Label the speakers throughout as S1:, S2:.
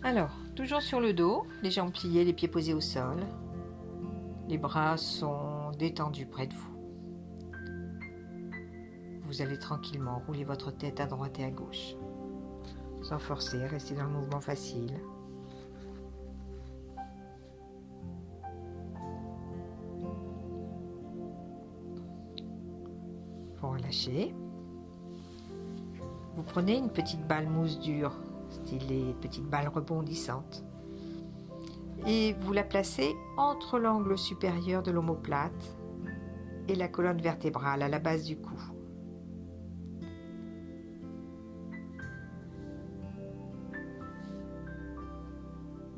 S1: Alors, toujours sur le dos, les jambes pliées, les pieds posés au sol. Les bras sont détendus près de vous. Vous allez tranquillement rouler votre tête à droite et à gauche. Sans forcer, restez dans le mouvement facile. Vous relâchez. Vous prenez une petite balle mousse dure, style les petites balles rebondissantes, et vous la placez entre l'angle supérieur de l'omoplate et la colonne vertébrale à la base du cou.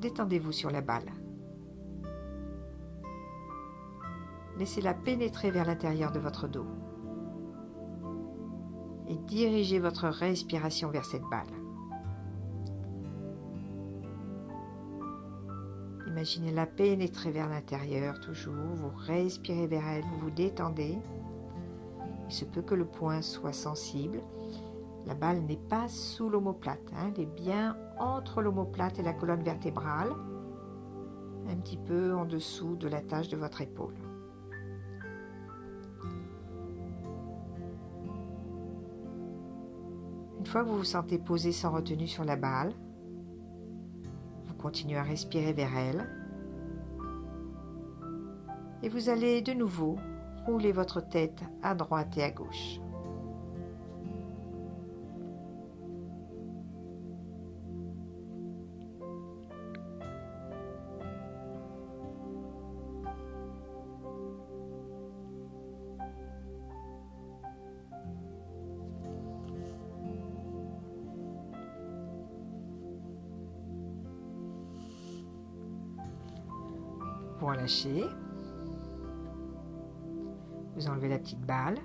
S1: Détendez-vous sur la balle. Laissez-la pénétrer vers l'intérieur de votre dos et dirigez votre respiration vers cette balle. Imaginez-la pénétrer vers l'intérieur, toujours. Vous respirez vers elle, vous vous détendez. Il se peut que le point soit sensible. La balle n'est pas sous l'omoplate, elle est bien entre l'omoplate et la colonne vertébrale, un petit peu en dessous de la tâche de votre épaule. Une fois que vous vous sentez posé sans retenue sur la balle, vous continuez à respirer vers elle et vous allez de nouveau rouler votre tête à droite et à gauche. Vous relâchez. Vous enlevez la petite balle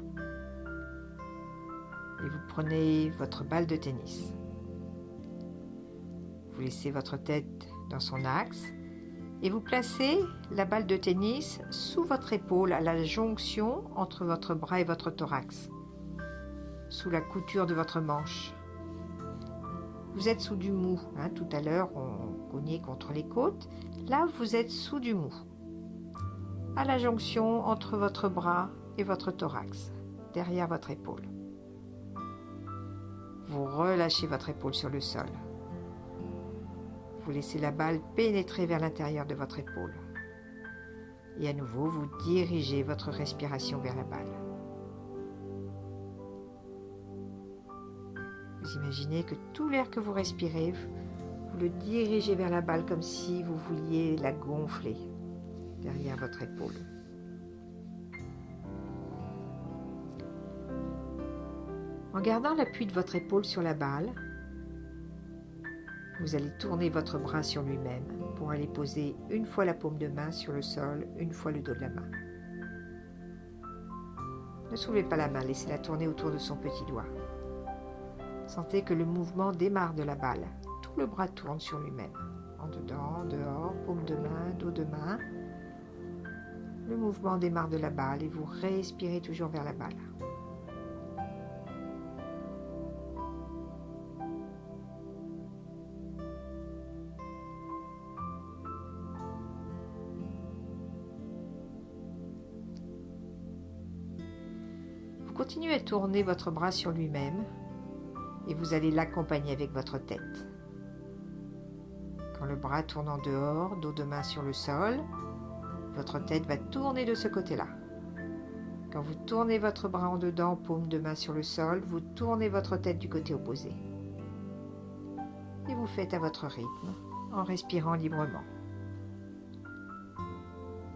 S1: et vous prenez votre balle de tennis. Vous laissez votre tête dans son axe et vous placez la balle de tennis sous votre épaule à la jonction entre votre bras et votre thorax, sous la couture de votre manche. Vous êtes sous du mou. Tout à l'heure, on cognait contre les côtes. Là, vous êtes sous du mou, à la jonction entre votre bras et votre thorax, derrière votre épaule. Vous relâchez votre épaule sur le sol. Vous laissez la balle pénétrer vers l'intérieur de votre épaule. Et à nouveau, vous dirigez votre respiration vers la balle. Vous imaginez que tout l'air que vous respirez, vous le dirigez vers la balle comme si vous vouliez la gonfler derrière votre épaule. En gardant l'appui de votre épaule sur la balle, vous allez tourner votre bras sur lui-même pour aller poser une fois la paume de main sur le sol, une fois le dos de la main. Ne soulevez pas la main, laissez-la tourner autour de son petit doigt. Sentez que le mouvement démarre de la balle. Tout le bras tourne sur lui-même. En dedans, dehors, paume de main, dos de main. Le mouvement démarre de la balle et vous respirez toujours vers la balle. Vous continuez à tourner votre bras sur lui-même et vous allez l'accompagner avec votre tête. Quand le bras tourne en dehors, dos de main sur le sol, votre tête va tourner de ce côté-là. Quand vous tournez votre bras en dedans, paume de main sur le sol, vous tournez votre tête du côté opposé. Et vous faites à votre rythme, en respirant librement.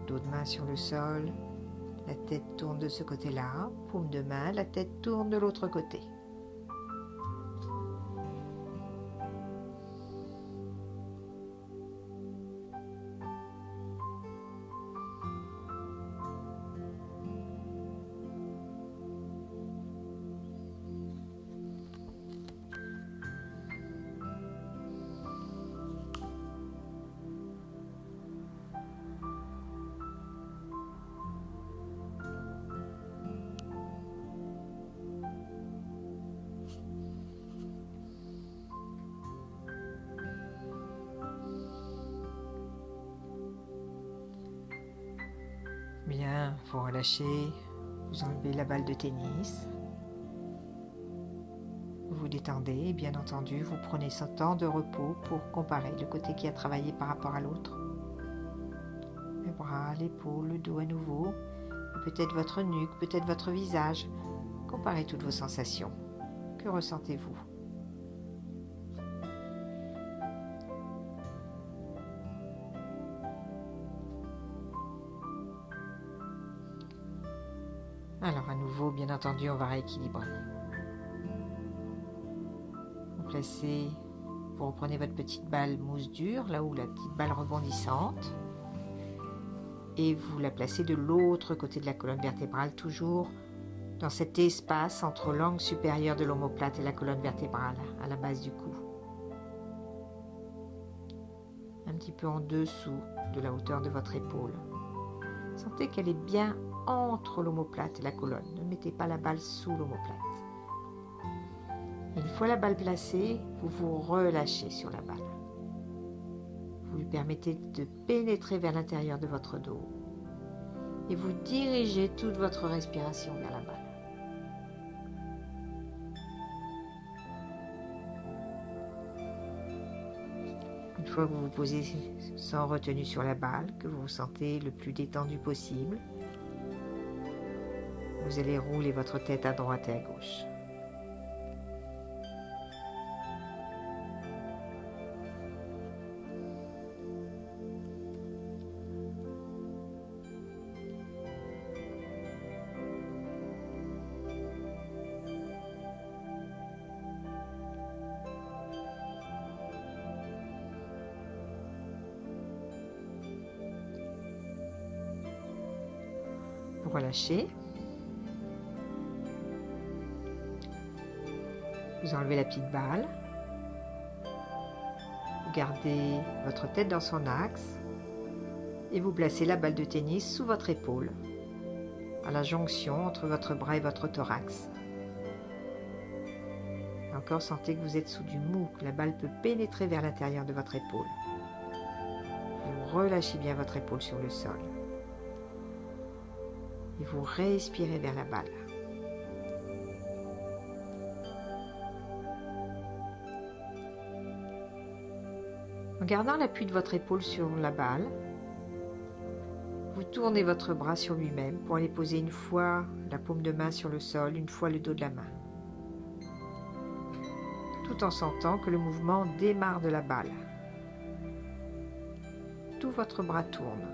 S1: Dos de main sur le sol, la tête tourne de ce côté-là, paume de main, la tête tourne de l'autre côté. Vous relâchez, vous enlevez la balle de tennis. Vous vous détendez et bien entendu, vous prenez ce temps de repos pour comparer le côté qui a travaillé par rapport à l'autre. Le bras, l'épaule, le dos à nouveau, peut-être votre nuque, peut-être votre visage. Comparez toutes vos sensations. Que ressentez-vous ? Alors à nouveau, bien entendu, on va rééquilibrer. Vous placez, vous reprenez votre petite balle mousse dure, là où la petite balle rebondissante, et vous la placez de l'autre côté de la colonne vertébrale, toujours dans cet espace entre l'angle supérieur de l'omoplate et la colonne vertébrale, à la base du cou. Un petit peu en dessous de la hauteur de votre épaule. Sentez qu'elle est bien entre l'omoplate et la colonne. Ne mettez pas la balle sous l'omoplate. Une fois la balle placée, vous vous relâchez sur la balle. Vous lui permettez de pénétrer vers l'intérieur de votre dos et vous dirigez toute votre respiration vers la balle. Une fois que vous vous posez sans retenue sur la balle, que vous vous sentez le plus détendu possible, vous allez rouler votre tête à droite et à gauche. Vous relâchez. Vous enlevez la petite balle. Vous gardez votre tête dans son axe et vous placez la balle de tennis sous votre épaule, à la jonction entre votre bras et votre thorax. Et encore, sentez que vous êtes sous du mou, que la balle peut pénétrer vers l'intérieur de votre épaule. Vous relâchez bien votre épaule sur le sol. Et vous respirez vers la balle. En gardant l'appui de votre épaule sur la balle, vous tournez votre bras sur lui-même pour aller poser une fois la paume de main sur le sol, une fois le dos de la main. Tout en sentant que le mouvement démarre de la balle. Tout votre bras tourne.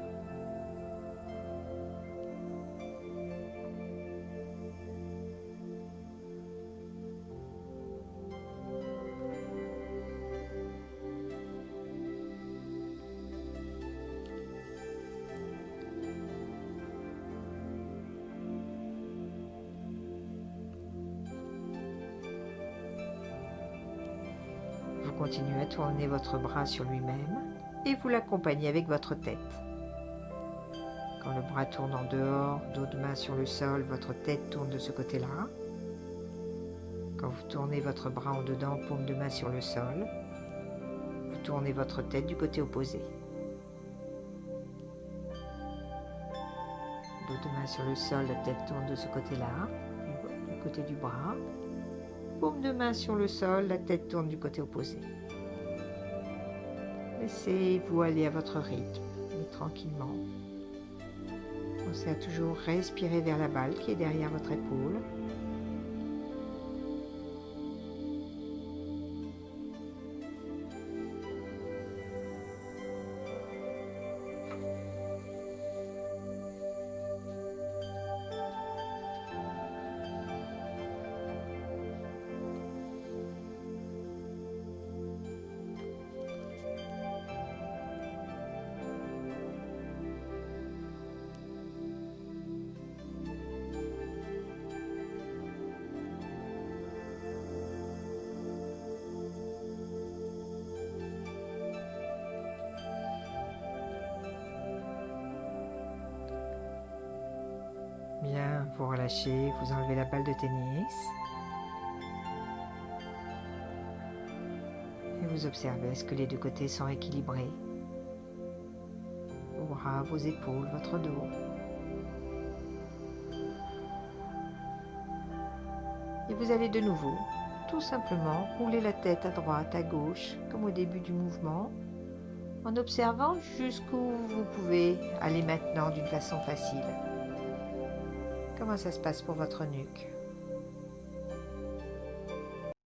S1: Vous continuez à tourner votre bras sur lui-même et vous l'accompagnez avec votre tête. Quand le bras tourne en dehors, dos de main sur le sol, votre tête tourne de ce côté-là. Quand vous tournez votre bras en dedans, paume de main sur le sol, vous tournez votre tête du côté opposé. Dos de main sur le sol, la tête tourne de ce côté-là, du côté du bras. Paume de main sur le sol, la tête tourne du côté opposé. Laissez-vous aller à votre rythme, mais tranquillement. Pensez à toujours respirer vers la balle qui est derrière votre épaule. Bien, vous relâchez, vous enlevez la balle de tennis. Et vous observez, est-ce que les deux côtés sont équilibrés? Vos bras, vos épaules, votre dos. Et vous allez de nouveau, tout simplement, rouler la tête à droite, à gauche, comme au début du mouvement, en observant jusqu'où vous pouvez aller maintenant d'une façon facile. Comment ça se passe pour votre nuque ?